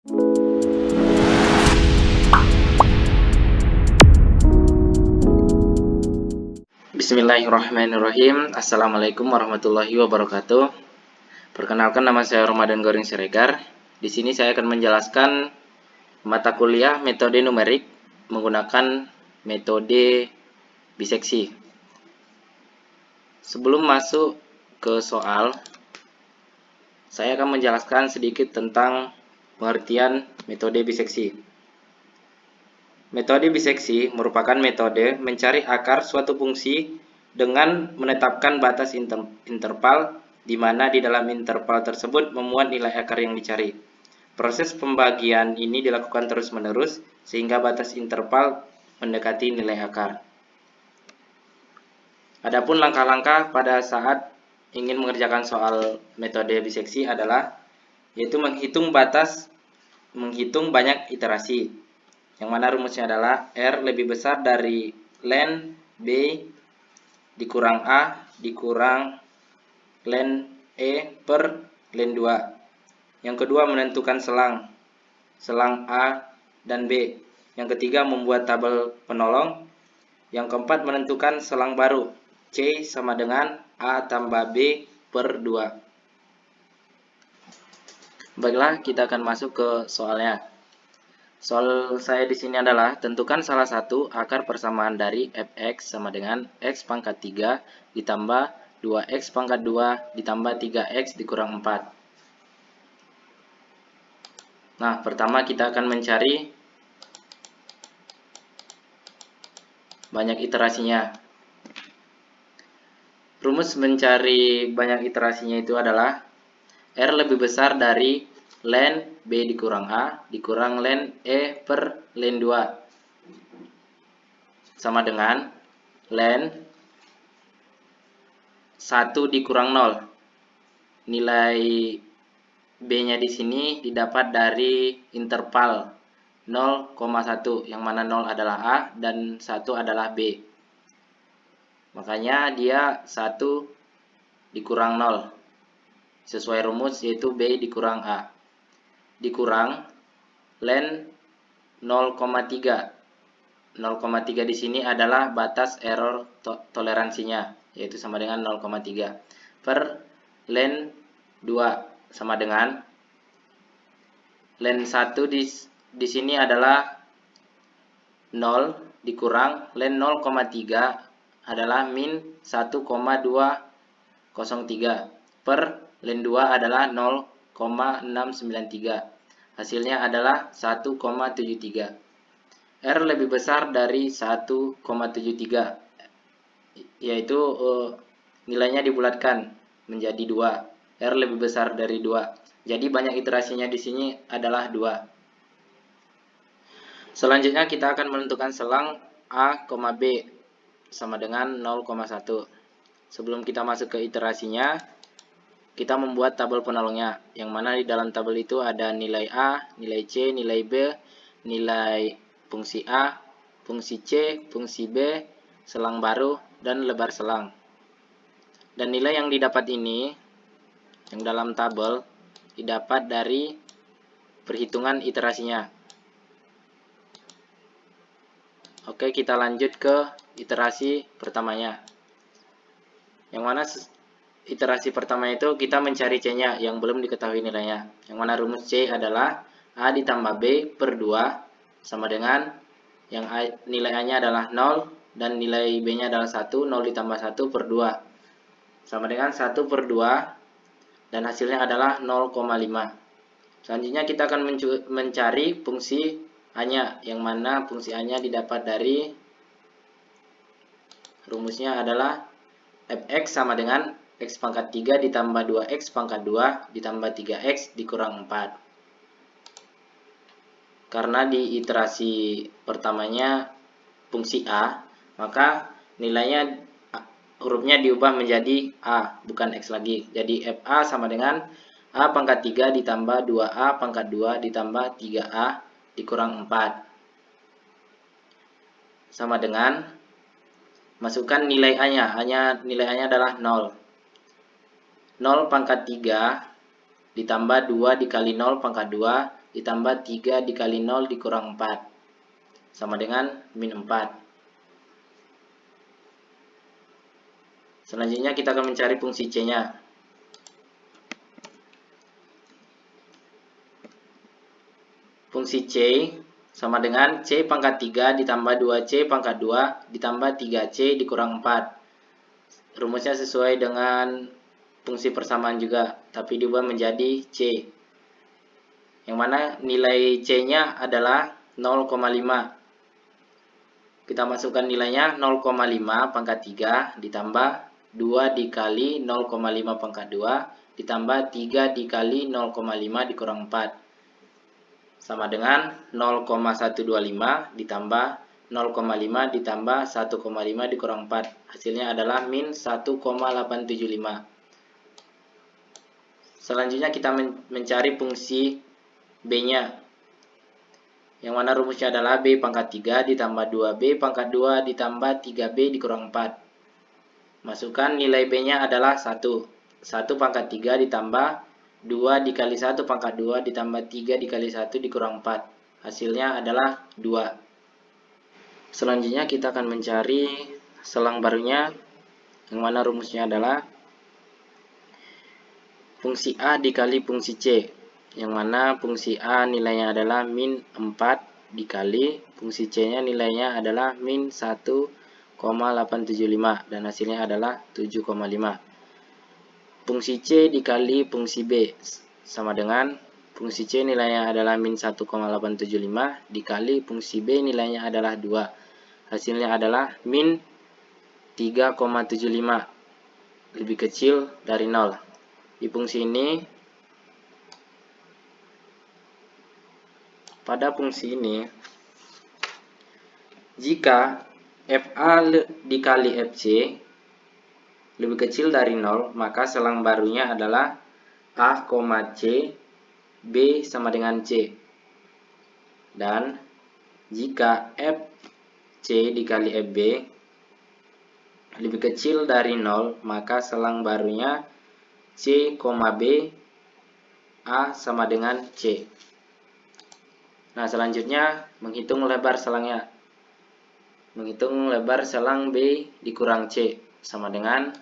Bismillahirrahmanirrahim. Assalamualaikum warahmatullahi wabarakatuh. Perkenalkan, nama saya Ramadan Goreng Siregar. Di sini saya akan menjelaskan mata kuliah metode numerik menggunakan metode biseksi. Sebelum masuk ke soal, saya akan menjelaskan sedikit tentang pengertian metode biseksi. Metode biseksi merupakan metode mencari akar suatu fungsi dengan menetapkan batas interval di mana di dalam interval tersebut memuat nilai akar yang dicari. Proses pembagian ini dilakukan terus-menerus sehingga batas interval mendekati nilai akar. Adapun langkah-langkah pada saat ingin mengerjakan soal metode biseksi adalah yaitu menghitung banyak iterasi. Yang mana rumusnya adalah R lebih besar dari len B dikurang A dikurang len E per len 2. Yang kedua, menentukan selang A dan B. Yang ketiga, membuat tabel penolong. Yang keempat, menentukan selang baru C sama dengan A tambah B per 2. Baiklah, kita akan masuk ke soalnya. Soal saya di sini adalah tentukan salah satu akar persamaan dari fx sama dengan x pangkat 3 ditambah 2x pangkat 2 ditambah 3x dikurang 4. Nah, pertama kita akan mencari banyak iterasinya. Rumus mencari banyak iterasinya itu adalah R lebih besar dari len B dikurang A dikurang len E per len 2 sama dengan len 1 dikurang 0. Nilai B-nya di sini didapat dari interval 0,1 yang mana 0 adalah A dan 1 adalah B. Makanya dia 1 dikurang 0 sesuai rumus, yaitu B dikurang A dikurang len 0,3. 0,3 di sini adalah batas error toleransinya, yaitu sama dengan 0,3 per len 2 sama dengan len 1 di sini adalah 0 dikurang len 0,3 adalah min 1,203 per len 2 adalah 0,693. Hasilnya adalah 1,73. R lebih besar dari 1,73, yaitu nilainya dibulatkan menjadi 2. R lebih besar dari 2. Jadi banyak iterasinya di sini adalah 2. Selanjutnya kita akan menentukan selang A, B sama dengan 0,1. Sebelum kita masuk ke iterasinya, kita membuat tabel penolongnya, yang mana di dalam tabel itu ada nilai A, nilai C, nilai B, nilai fungsi A, fungsi C, fungsi B, selang baru, dan lebar selang. Dan nilai yang didapat ini, yang dalam tabel, didapat dari perhitungan iterasinya. Oke, kita lanjut ke iterasi pertamanya. Yang mana iterasi pertama itu kita mencari C-nya yang belum diketahui nilainya. Yang mana rumus C adalah A ditambah B per 2 sama dengan yang nilai A-nya adalah 0 dan nilai B-nya adalah 1. 0 ditambah 1 per 2 sama dengan 1 per 2 dan hasilnya adalah 0,5. Selanjutnya kita akan mencari fungsi A-nya, yang mana fungsi A-nya didapat dari rumusnya adalah fx sama dengan x pangkat 3 ditambah 2x pangkat 2 ditambah 3x dikurang 4. Karena di iterasi pertamanya fungsi A, maka nilainya hurufnya diubah menjadi A, bukan x lagi. Jadi FA sama dengan A pangkat 3 ditambah 2A pangkat 2 ditambah 3A dikurang 4. Sama dengan, masukkan nilai A-nya. Nilai A-nya adalah 0. 0 pangkat 3 ditambah 2 dikali 0 pangkat 2 ditambah 3 dikali 0 dikurang 4 sama dengan min 4. Selanjutnya kita akan mencari fungsi C-nya. Fungsi C sama dengan C pangkat 3 ditambah 2C pangkat 2 ditambah 3C dikurang 4. Rumusnya sesuai dengan fungsi persamaan juga, tapi diubah menjadi C. Yang mana nilai C-nya adalah 0,5. Kita masukkan nilainya 0,5 pangkat 3 ditambah 2 dikali 0,5 pangkat 2 ditambah 3 dikali 0,5 dikurang 4. Sama dengan 0,125 ditambah 0,5 ditambah 1,5 dikurang 4. Hasilnya adalah min 1,875. Selanjutnya kita mencari fungsi B-nya. Yang mana rumusnya adalah B pangkat 3 ditambah 2B pangkat 2 ditambah 3B dikurang 4. Masukkan nilai B-nya adalah 1. 1 pangkat 3 ditambah 2 dikali 1 pangkat 2 ditambah 3 dikali 1 dikurang 4. Hasilnya adalah 2. Selanjutnya kita akan mencari selang barunya, yang mana rumusnya adalah fungsi A dikali fungsi C, yang mana fungsi A nilainya adalah min 4 dikali fungsi C-nya nilainya adalah min 1,875 dan hasilnya adalah 7,5. Fungsi C dikali fungsi B sama dengan fungsi C nilainya adalah min 1,875 dikali fungsi B nilainya adalah 2. Hasilnya adalah min 3,75 lebih kecil dari 0. Di fungsi ini, pada fungsi ini, jika FA dikali FC lebih kecil dari 0, maka selang barunya adalah A, C, B sama dengan C. Dan jika FC dikali FB lebih kecil dari 0, maka selang barunya C, B, A sama dengan C. Nah, selanjutnya menghitung lebar selangnya. Menghitung lebar selang B dikurang C sama dengan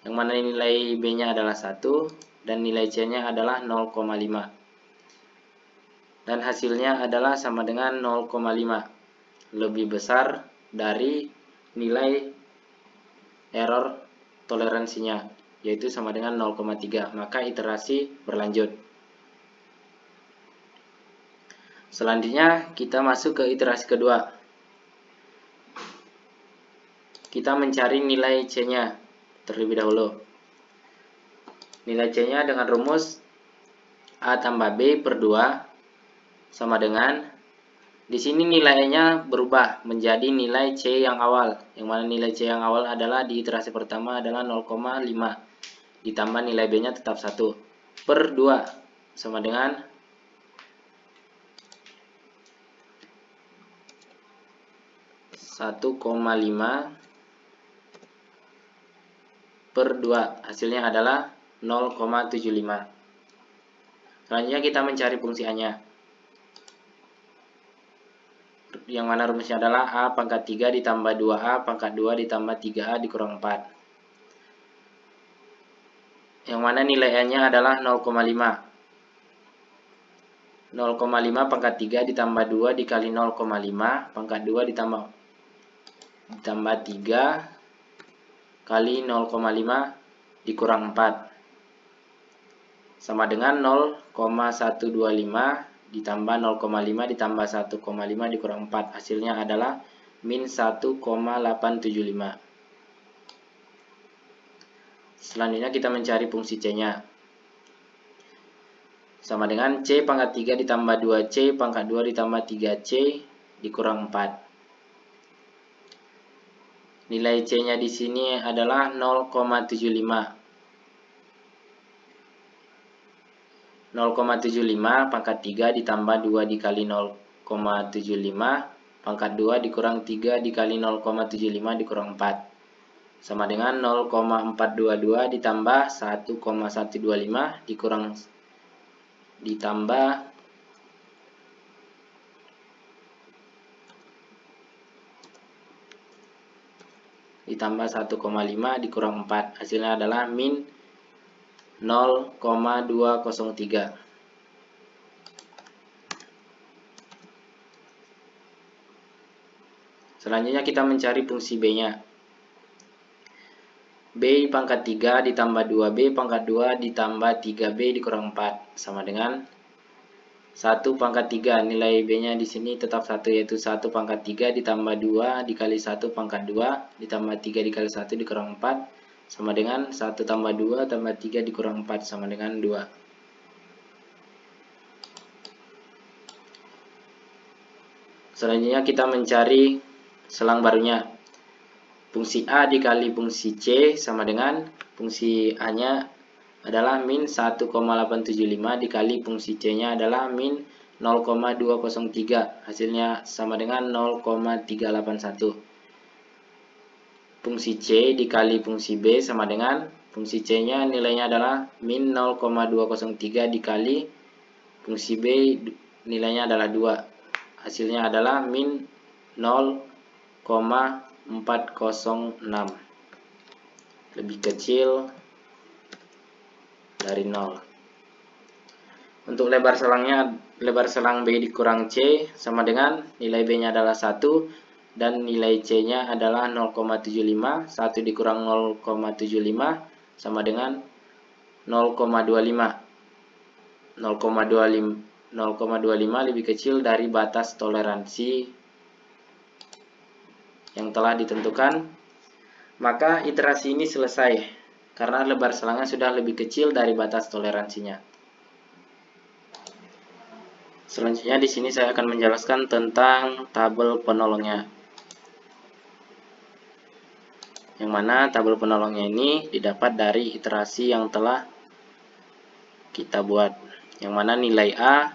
yang mana nilai B-nya adalah 1 dan nilai C-nya adalah 0,5. Dan hasilnya adalah sama dengan 0,5. Lebih besar dari nilai error toleransinya, yaitu sama dengan 0,3. Maka iterasi berlanjut. Selanjutnya kita masuk ke iterasi kedua. Kita mencari nilai C-nya terlebih dahulu. Nilai C-nya dengan rumus A tambah B per 2 sama dengan, di sini nilainya berubah menjadi nilai C yang awal, yang mana nilai C yang awal adalah di iterasi pertama adalah 0,5 ditambah nilai B-nya tetap 1 per 2 sama dengan 1,5 per 2. Hasilnya adalah 0,75. Selanjutnya kita mencari fungsi A-nya. Yang mana rumusnya adalah A pangkat 3 ditambah 2A pangkat 2 ditambah 3A dikurang 4. Yang mana nilai A-nya adalah 0,5. 0,5 pangkat 3 ditambah 2 dikali 0,5 pangkat 2 ditambah 3 kali 0,5 dikurang 4 sama dengan 0,125 ditambah 0,5 ditambah 1,5 dikurang 4. Hasilnya adalah min 1,875. Selanjutnya kita mencari fungsi C-nya. Sama dengan C pangkat 3 ditambah 2C pangkat 2 ditambah 3C dikurang 4. Nilai C-nya di sini adalah 0,75. 0,75 pangkat 3 ditambah 2 dikali 0,75 pangkat 2 dikurang 3 dikali 0,75 dikurang 4 sama dengan 0,422 ditambah 1,125 dikurang ditambah ditambah 1,5 dikurang 4. Hasilnya adalah min 0,203. Selanjutnya kita mencari fungsi B-nya. B pangkat 3 ditambah 2B pangkat 2 ditambah 3B dikurang 4 sama dengan 1 pangkat 3. Nilai B-nya di sini tetap 1, yaitu 1 pangkat 3 ditambah 2 dikali 1 pangkat 2 ditambah 3 dikali 1 dikurang 4 sama dengan 1 tambah 2 tambah 3 dikurang 4 sama dengan 2. Selanjutnya kita mencari selang barunya. Fungsi A dikali fungsi C sama dengan fungsi A-nya adalah min 1,875 dikali fungsi C-nya adalah min 0,203. Hasilnya sama dengan 0,381. Fungsi C dikali fungsi B sama dengan fungsi C-nya nilainya adalah min 0,203 dikali fungsi B nilainya adalah 2. Hasilnya adalah min 0,406, lebih kecil dari 0. Untuk lebar selangnya, lebar selang B dikurang C sama dengan nilai B-nya adalah 1 dan nilai C-nya adalah 0,75. 1 dikurang 0,75 sama dengan 0,25. 0,25 lebih kecil dari batas toleransi yang telah ditentukan. Maka iterasi ini selesai karena lebar selangnya sudah lebih kecil dari batas toleransinya. Selanjutnya di sini saya akan menjelaskan tentang tabel penolongnya. Yang mana tabel penolongnya ini didapat dari iterasi yang telah kita buat. Yang mana nilai A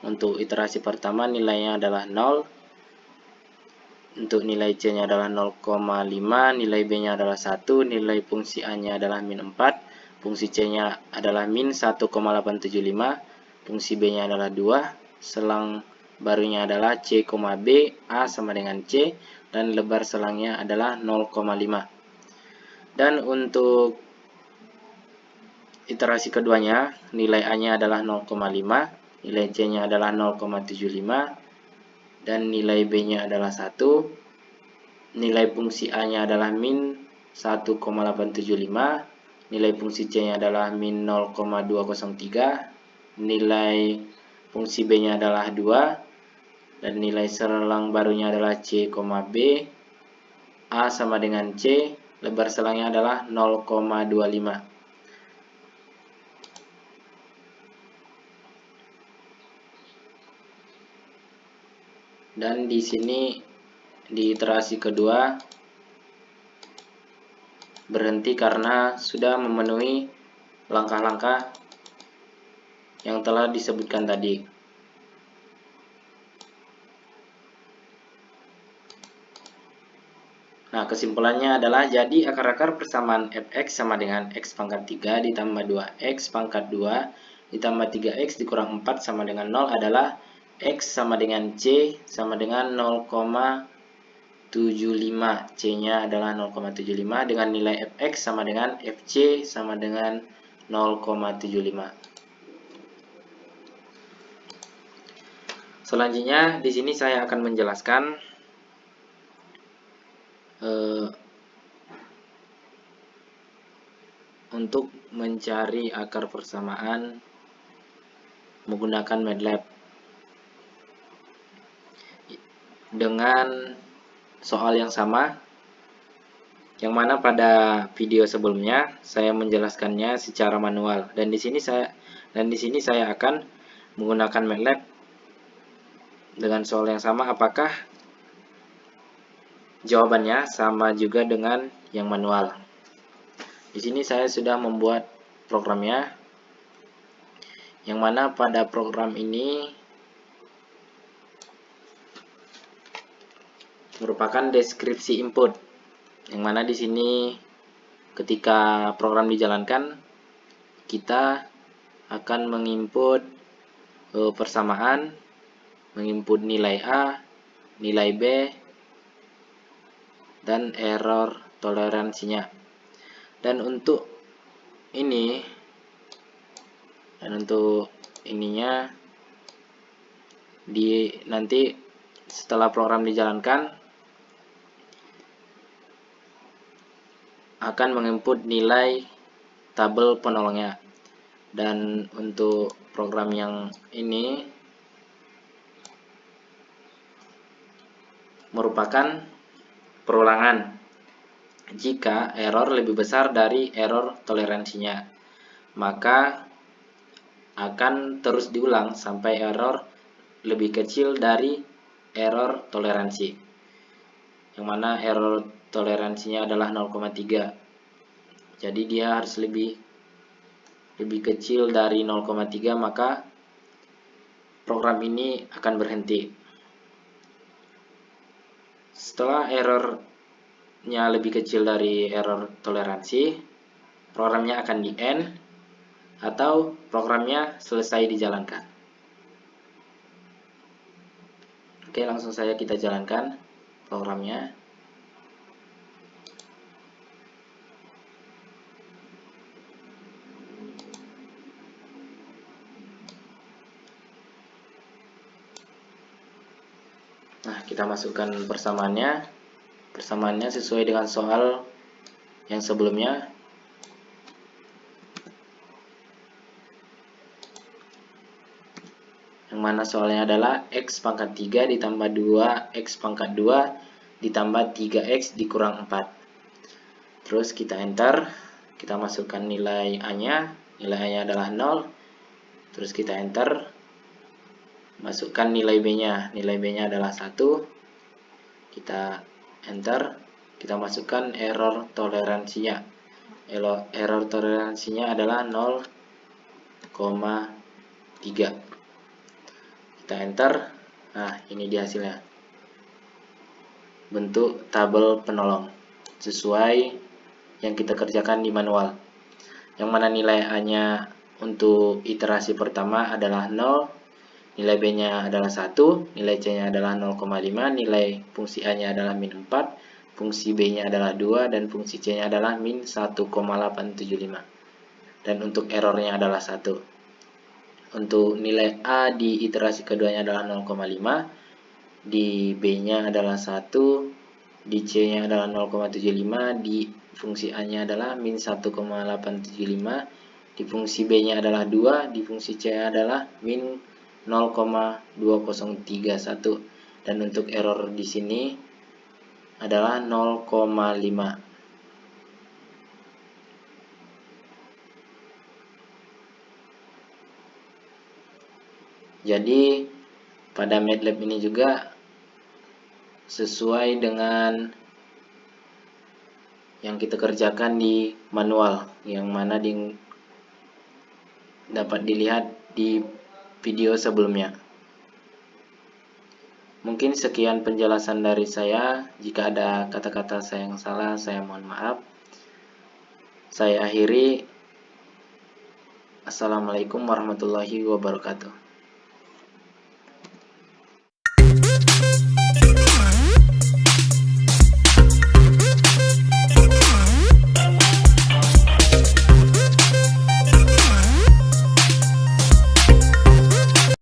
untuk iterasi pertama nilainya adalah 0. Untuk nilai C-nya adalah 0,5, nilai B-nya adalah 1, nilai fungsi A-nya adalah min 4, fungsi C-nya adalah min 1,875, fungsi B-nya adalah 2, selang barunya adalah C, B, A sama dengan C, dan lebar selangnya adalah 0,5. Dan untuk iterasi keduanya, nilai A-nya adalah 0,5, nilai C-nya adalah 0,75, dan nilai B-nya adalah 1, nilai fungsi A-nya adalah min 1,875, nilai fungsi C-nya adalah min 0,203, nilai fungsi B-nya adalah 2, dan nilai selang barunya adalah C, B, A sama dengan C, lebar selangnya adalah 0,25. Dan di sini di iterasi kedua berhenti karena sudah memenuhi langkah-langkah yang telah disebutkan tadi. Nah, kesimpulannya adalah jadi akar-akar persamaan fx sama dengan x pangkat 3 ditambah 2x pangkat 2 ditambah 3x dikurang 4 sama dengan 0 adalah X sama dengan C sama dengan 0,75. C-nya adalah 0,75 dengan nilai Fx sama dengan Fc sama dengan 0,75. Selanjutnya di sini saya akan menjelaskan untuk mencari akar persamaan menggunakan MATLAB dengan soal yang sama, yang mana pada video sebelumnya saya menjelaskannya secara manual, dan di sini saya akan menggunakan MATLAB dengan soal yang sama. Apakah jawabannya sama juga dengan yang manual? Di sini saya sudah membuat programnya, yang mana pada program ini merupakan deskripsi input, yang mana di sini ketika program dijalankan kita akan menginput persamaan, menginput nilai A, nilai B, dan error toleransinya. Dan untuk ininya nanti setelah program dijalankan akan menginput nilai tabel penolongnya. Dan untuk program yang ini merupakan perulangan jika error lebih besar dari error toleransinya, maka akan terus diulang sampai error lebih kecil dari error toleransi, yang mana error toleransinya adalah 0,3. jadi dia harus lebih kecil dari 0,3, maka program ini akan berhenti. Setelah errornya lebih kecil dari error toleransi, programnya akan di end atau programnya selesai dijalankan. Oke, langsung saja kita jalankan programnya. Nah, kita masukkan persamaannya. Persamaannya sesuai dengan soal yang sebelumnya. Yang mana soalnya adalah x pangkat 3 ditambah 2x pangkat 2 ditambah 3x dikurang 4. Terus kita enter. Kita masukkan nilai A-nya. Nilai A-nya adalah 0. Terus kita enter. Masukkan nilai B-nya. Nilai B-nya adalah 1. Kita enter. Kita masukkan error toleransinya. Error toleransinya adalah 0,3. Kita enter. Nah, ini dia hasilnya. Bentuk tabel penolong sesuai yang kita kerjakan di manual. Yang mana nilai A-nya untuk iterasi pertama adalah 0. Nilai B-nya adalah 1, nilai C-nya adalah 0,5, nilai fungsi A-nya adalah min 4, fungsi B-nya adalah 2, dan fungsi C-nya adalah min 1,875. Dan untuk errornya adalah 1. Untuk nilai A di iterasi keduanya adalah 0,5, di B-nya adalah 1, di C-nya adalah 0,75, di fungsi A-nya adalah min 1,875, di fungsi B-nya adalah 2, di fungsi C-nya adalah min 0,2031, dan untuk error di sini adalah 0,5. Jadi pada MATLAB ini juga sesuai dengan yang kita kerjakan di manual, yang mana dapat dilihat di video sebelumnya. Mungkin sekian penjelasan dari saya. Jika ada kata-kata saya yang salah, saya mohon maaf. Saya akhiri. Assalamualaikum warahmatullahi wabarakatuh.